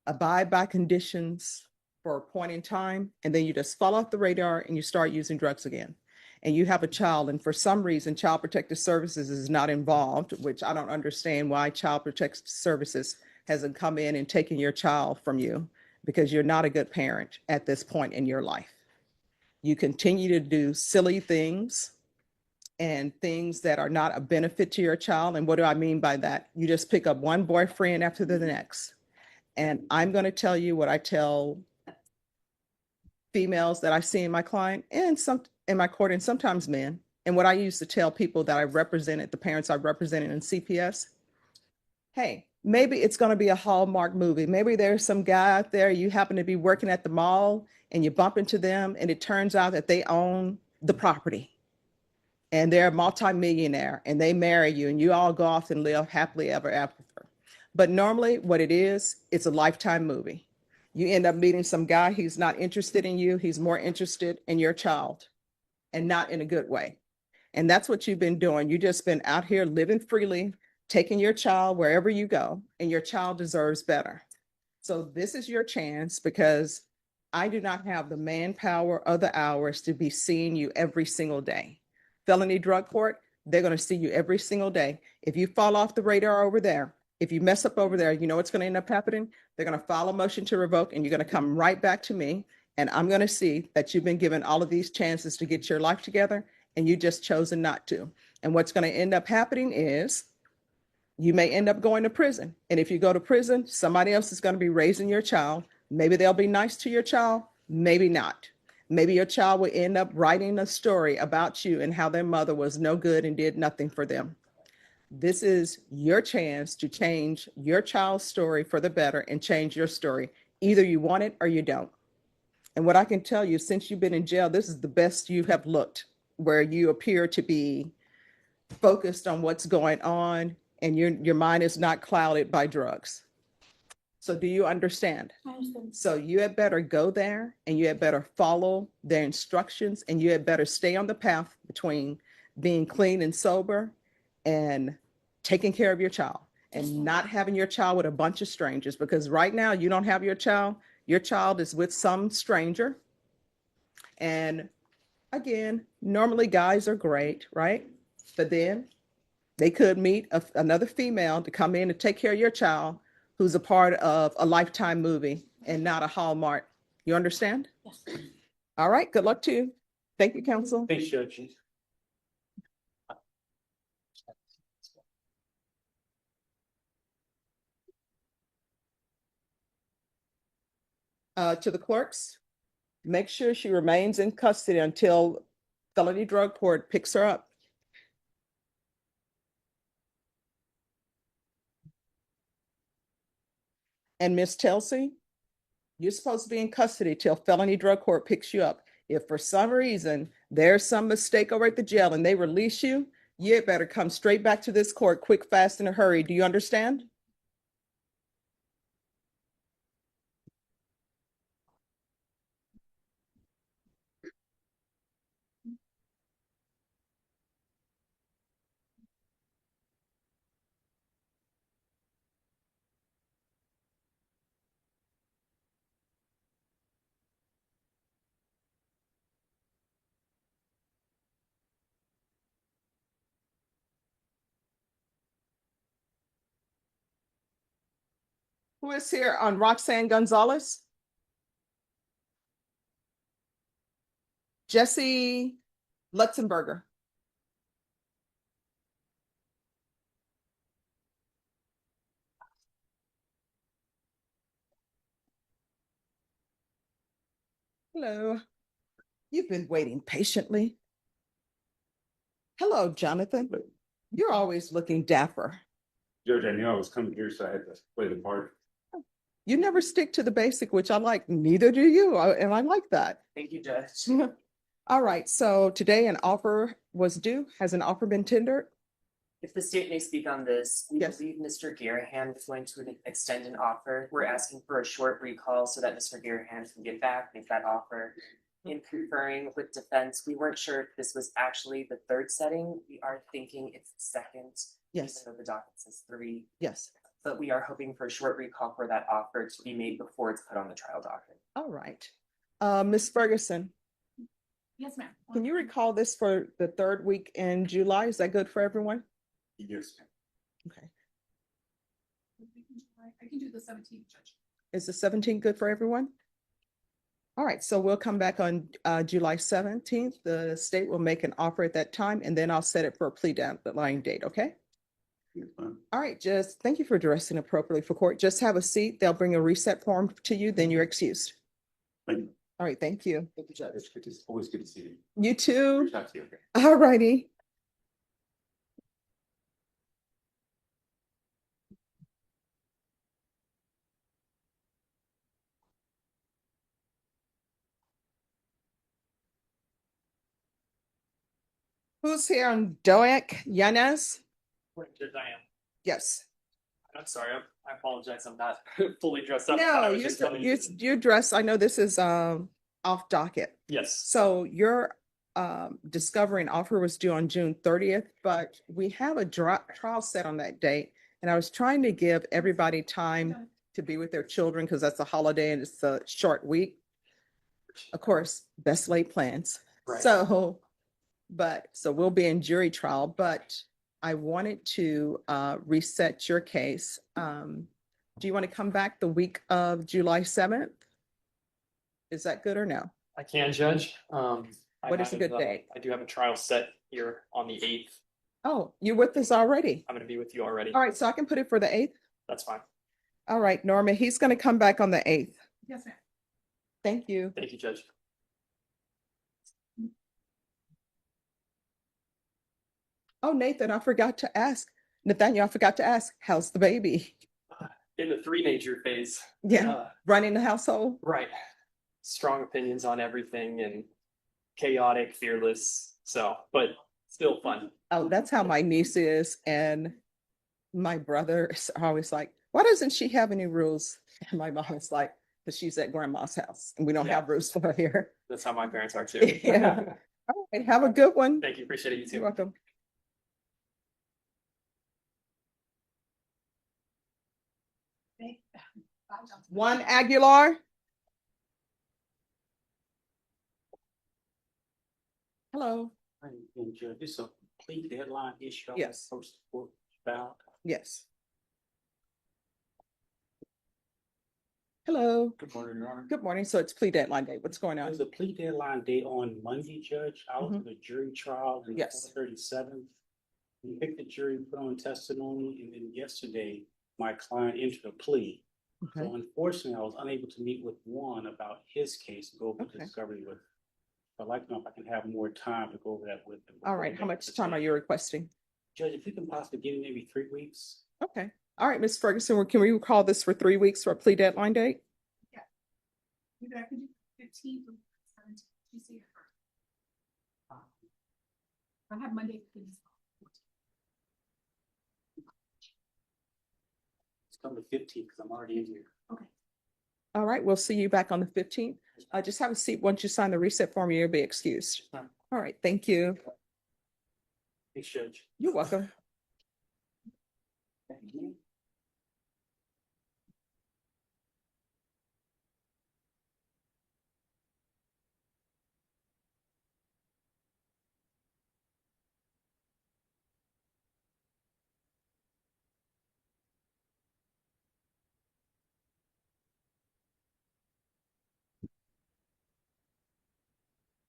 abide by conditions for a point in time, and then you just fall off the radar and you start using drugs again. And you have a child, and for some reason, Child Protective Services is not involved, which I don't understand why Child Protective Services hasn't come in and taken your child from you, because you're not a good parent at this point in your life. You continue to do silly things and things that are not a benefit to your child. And what do I mean by that? You just pick up one boyfriend after the next. And I'm going to tell you what I tell females that I see in my client and in my court, and sometimes men, and what I used to tell people that I represented, the parents I represented in CPS. Hey, maybe it's going to be a Hallmark movie. Maybe there's some guy out there, you happen to be working at the mall and you bump into them, and it turns out that they own the property and they're a multimillionaire, and they marry you and you all go off and live happily ever after. But normally what it is, it's a Lifetime movie. You end up meeting some guy, he's not interested in you. He's more interested in your child, and not in a good way. And that's what you've been doing. You've just been out here living freely, taking your child wherever you go, and your child deserves better. So this is your chance, because I do not have the manpower or the hours to be seeing you every single day. Felony drug court, they're going to see you every single day. If you fall off the radar over there, if you mess up over there, you know what's going to end up happening? They're going to file a motion to revoke, and you're going to come right back to me, and I'm going to see that you've been given all of these chances to get your life together, and you just chosen not to. And what's going to end up happening is You may end up going to prison. And if you go to prison, somebody else is going to be raising your child. Maybe they'll be nice to your child, maybe not. Maybe your child will end up writing a story about you and how their mother was no good and did nothing for them. This is your chance to change your child's story for the better and change your story. Either you want it or you don't. And what I can tell you, since you've been in jail, this is the best you have looked, where you appear to be focused on what's going on and your mind is not clouded by drugs. So do you understand? I understand. So you had better go there and you had better follow their instructions and you had better stay on the path between being clean and sober and taking care of your child and not having your child with a bunch of strangers, because right now you don't have your child is with some stranger. And again, normally guys are great, right? But then they could meet another female to come in and take care of your child who's a part of a Lifetime movie and not a Hallmark. You understand? Yes. All right, good luck to you. Thank you, counsel. Thanks, Judge. To the clerks, make sure she remains in custody until felony drug court picks her up. And Miss Telsey, you're supposed to be in custody till felony drug court picks you up. If for some reason there's some mistake over at the jail and they release you, you better come straight back to this court quick, fast, in a hurry. Do you understand? Who is here on Roxanne Gonzalez? Jesse Lutzenberger. Hello. You've been waiting patiently. Hello, Jonathan. You're always looking dapper. Judge, I knew I was coming here, so I had to play the part. You never stick to the basic, which I like. Neither do you. And I like that. Thank you, Judge. All right. So today an offer was due. Has an offer been tendered? If the state may speak on this, we Yes. believe Mr. Garahan is going to extend an offer. We're asking for a short recall so that Mr. Garahan can get back, make that offer. In conferring with defense, we weren't sure if this was actually the third setting. We are thinking it's the second. Yes. Even though the docket says 3. Yes. But we are hoping for a short recall for that offer to be made before it's put on the trial docket. All right. Ms. Ferguson, Yes, ma'am. can you recall this for the third week in July? Is that good for everyone? Yes. Okay. I can do the 17th, Judge. Is the 17th good for everyone? All right, so we'll come back on July 17th. The state will make an offer at that time, and then I'll set it for a plea deadline date, okay? All right, just thank you for dressing appropriately for court. Just have a seat. They'll bring a reset form to you, then you're excused. Thank you. All right, thank you. Thank you, Judge. It's always good to see you. You too. Reach out to you. All righty. Who's here on Doak Yanez? Judge, I am. Yes. I'm sorry. I apologize. I'm not fully dressed up. No, you're dressed. I know this is off docket. Yes. So your discovery offer was due on June 30th, but we have a trial set on that date. And I was trying to give everybody time to be with their children because that's a holiday and it's a short week. Of course, best laid plans. Right. So we'll be in jury trial, but I wanted to reset your case. Do you want to come back the week of July 7th? Is that good or no? I can, Judge. What is a good date? I do have a trial set here on the 8th. Oh, you're with us already. I'm gonna be with you already. All right, so I can put it for the 8th. That's fine. All right, Norma, he's gonna come back on the 8th. Yes, ma'am. Thank you. Thank you, Judge. Oh, Nathan, I forgot to ask. Nathaniel, I forgot to ask, how's the baby? In the three-nature phase. Yeah, running the household? Right. Strong opinions on everything and chaotic, fearless. So, but still fun. Oh, that's how my niece is. And my brother is always like, why doesn't she have any rules? And my mom is like, because she's at grandma's house and we don't have rules for her here. That's how my parents are too. Yeah. All right, have a good one. Thank you. Appreciate it. You too. You're welcome. Juan Aguilar. Hello. Judge, this is a plea deadline issue. Yes. Post court filed. Yes. Hello. Good morning, Your Honor. Good morning. So it's plea deadline day. What's going on? There's a plea deadline day on Monday, Judge. I was in the jury trial on the Yes. 37th. We picked the jury, put on testimony, and then yesterday, my client entered a plea. Okay. So unfortunately, I was unable to meet with Juan about his case, go over Okay. discovery with. I'd like to know if I can have more time to go over that with him. All right. How much time are you requesting? Judge, if you can possibly give me maybe 3 weeks. Okay. All right, Ms. Ferguson, can we call this for 3 weeks for a plea deadline date? Maybe I could do 15th or 17th. You see it first. I have Monday. It's come to 15 because I'm already in here. Okay. All right, we'll see you back on the 15th. Just have a seat. Once you sign the reset form, you'll be excused. Sure. All right, thank you. Thanks, Judge. You're welcome. Thank you.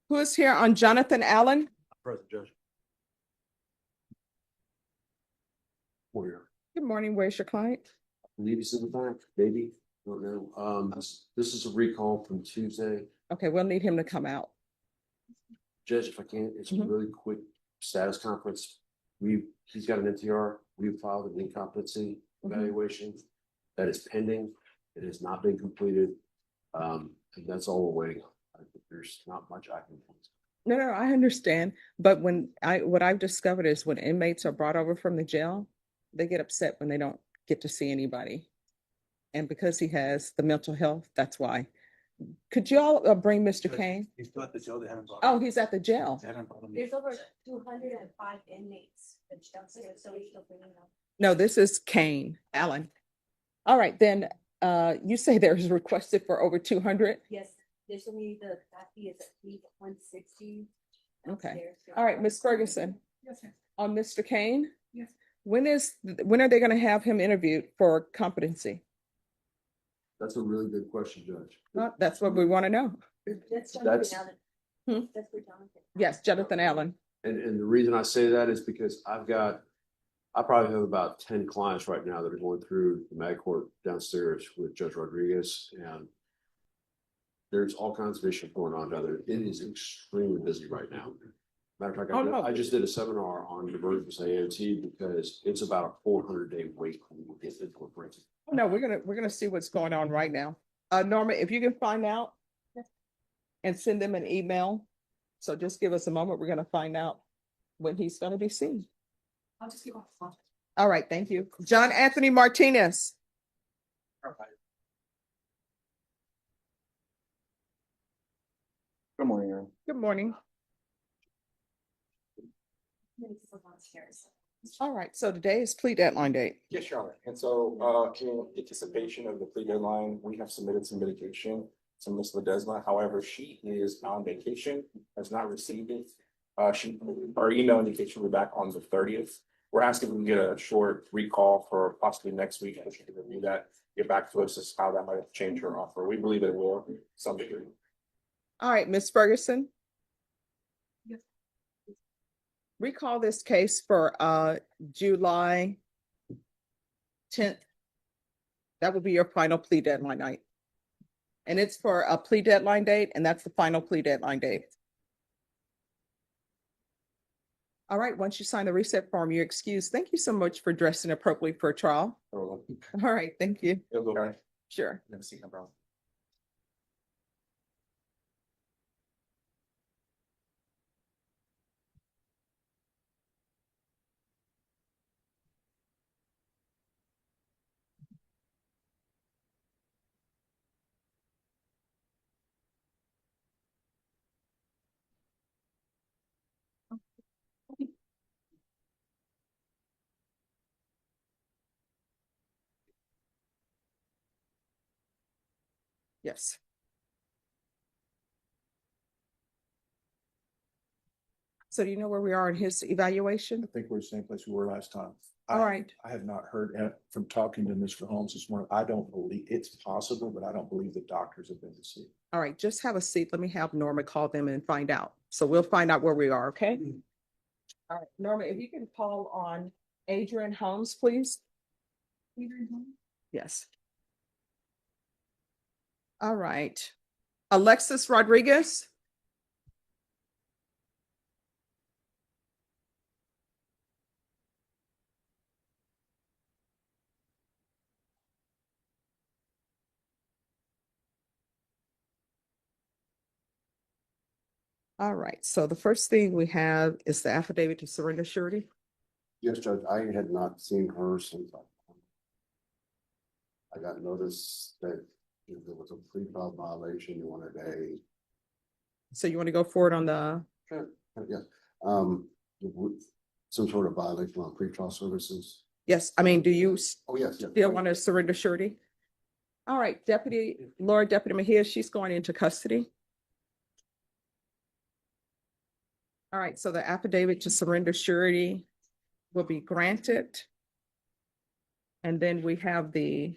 Who is here on Jonathan Allen? Present, Judge. Warrior. Good morning. Where's your client? I believe he's in the back, maybe, don't know. This is a recall from Tuesday. Okay, we'll need him to come out. Judge, if I can, it's a Mhm. really quick status conference. He's got an NTR. We filed an incompetency evaluation that is pending. It has not been completed. And that's all we're waiting on. There's not much I can. No, I understand. But what I've discovered is when inmates are brought over from the jail, they get upset when they don't get to see anybody. And because he has the mental health, that's why. Could you all bring Mr. Kane? He's still at the jail. They haven't brought Oh, he's at the jail. They haven't brought him. There's over 205 inmates downstairs, so we should bring them up. No, this is Kane Allen. All right, then, you say there's requested for over 200? Yes, there's only the copy is at least 160. Okay. All right, Ms. Ferguson, Yes, sir. on Mr. Kane, Yes. when are they gonna have him interviewed for competency? That's a really good question, Judge. That's what we want to know. That's That's- Jonathan Hmm? Allen. That's for Jonathan. Yes, Jonathan Allen. And the reason I say that is because I probably have about 10 clients right now that are going through the mag court downstairs with Judge Rodriguez, and there's all kinds of issues going on down there. It is extremely busy right now. Matter of fact, Oh, no. I just did a seminar on divergence AOT because it's about a 400-day wait when you get into a break. No, we're gonna see what's going on right now. Norma, if you can find out and send them an email. So just give us a moment. We're gonna find out when he's gonna be seen. I'll just keep off the phone. All right, thank you. John Anthony Martinez. Good morning, Aaron. Good morning. All right, so today is plea deadline date. Yes, Your Honor. And so, in anticipation of the plea deadline, we have submitted some mitigation to Ms. Ledesma. However, she is on vacation, has not received it. Our email indication will be back on the 30th. We're asking if we can get a short recall for possibly next week, and she can review that, get back to us as how that might change her offer. We believe it will to some degree. All right, Ms. Ferguson. Yes. recall this case for July 10th. That will be your final plea deadline night. And it's for a plea deadline date, and that's the final plea deadline date. All right, once you sign the reset form, you're excused. Thank you so much for dressing appropriately for a trial. All right, thank you. Sure. Never seen him, bro. Yes. So do you know where we are in his evaluation? I think we're the same place we were last time. All right. I have not heard from talking to Mr. Holmes this morning. I don't believe it's possible, but I don't believe the doctors have been to see. All right, just have a seat. Let me have Norma call them and find out. So we'll find out where we are, okay? All right, Norma, if you can call on Adrian Holmes, please. Adrian Holmes? Yes. All right. Alexis Rodriguez. All right, so the first thing we have is the affidavit to surrender surety. Yes, Judge, I had not seen her since I got notice that there was a pre-trial violation. You wanted So you want to go forward on the, yeah, some sort of violation on pre-trial services. yes, I mean, do you Oh, yes, yes. still want to surrender surety? All right, Deputy Mejia, she's going into custody. All right, so the affidavit to surrender surety will be granted. And then we have the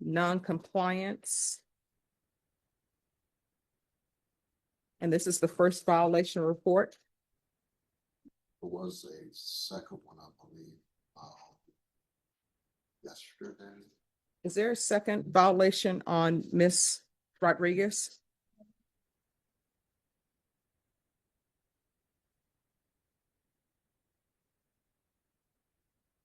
non-compliance. And this is the first violation report. There was a second one, I believe, yesterday. Is there a second violation on Ms. Rodriguez?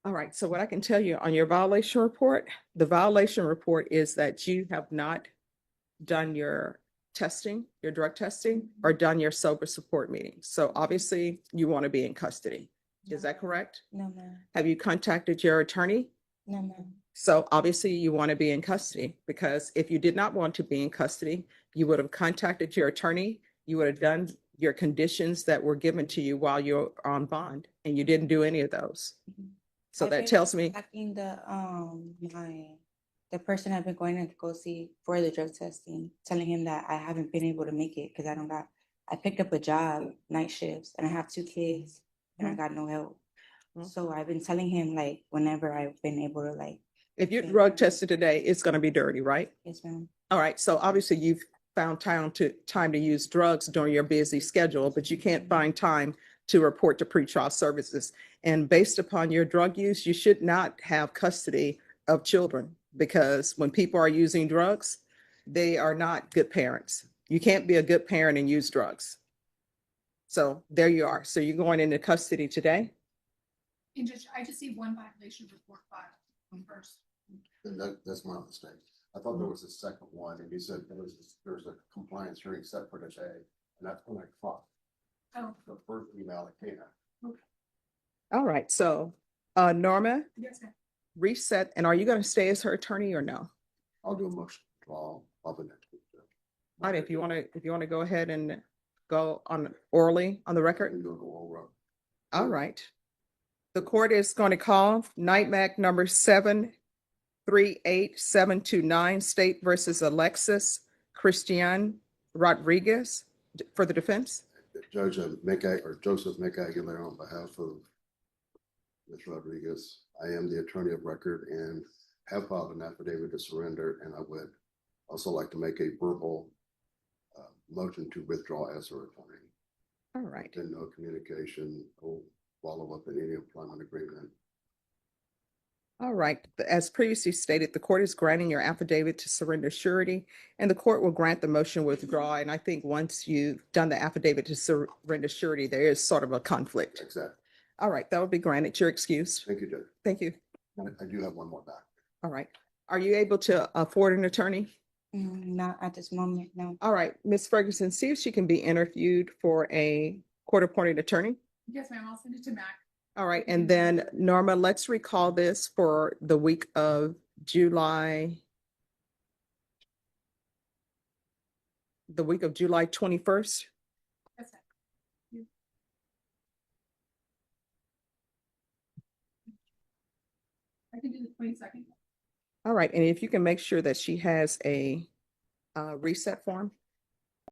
All right, so what I can tell you on your violation report, the violation report is that you have not done your testing, your drug testing, or done your sober support meeting. So obviously you want to be in custody. Is that correct? No, ma'am. Have you contacted your attorney? No, ma'am. So obviously you want to be in custody, because if you did not want to be in custody, you would have contacted your attorney. You would have done your conditions that were given to you while you're on bond, and you didn't do any of those. So that tells me. Asking the person I've been going to go see for the drug testing, telling him that I haven't been able to make it because I picked up a job, night shifts, and I have 2 kids and I got no help. So I've been telling him, like, whenever I've been able to, like. If you're drug tested today, it's going to be dirty, right? Yes, ma'am. All right, so obviously you've found time to use drugs during your busy schedule, but you can't find time to report to pretrial services. And based upon your drug use, you should not have custody of children, because when people are using drugs, they are not good parents. You can't be a good parent and use drugs. So there you are. So you're going into custody today? And Judge, I just see one violation report filed on first. And that's my mistake. I thought there was a second one, and you said there's a compliance hearing set for today, and that's when I thought. Oh. The first email that came out. Okay. All right, so Norma, Yes, ma'am. reset, and are you going to stay as her attorney or no? I'll do a motion. I'll be next week. All right, if you want to go ahead and go on orally on the record. All right. The court is going to call NITMAC number 738729, State versus Alexis Christian Rodriguez for the defense. Judge Joseph McAguilar, on behalf of Ms. Rodriguez, I am the attorney of record and have filed an affidavit to surrender, and I would also like to make a verbal motion to withdraw as her attorney. All right. And no communication, no follow-up in any employment agreement. All right. As previously stated, the court is granting your affidavit to surrender surety, and the court will grant the motion withdraw. And I think once you've done the affidavit to surrender surety, there is sort of a conflict. Exactly. All right, that will be granted. You're excused. Thank you, Judge. Thank you. I do have one more back. All right. Are you able to afford an attorney? Not at this moment, no. All right, Ms. Ferguson, see if she can be interviewed for a court-appointed attorney. Yes, ma'am, I'll send it to Mac. All right, and then Norma, let's recall this for the week of July 21st. Yes, ma'am. I can do the 22nd. All right, and if you can make sure that she has a reset form.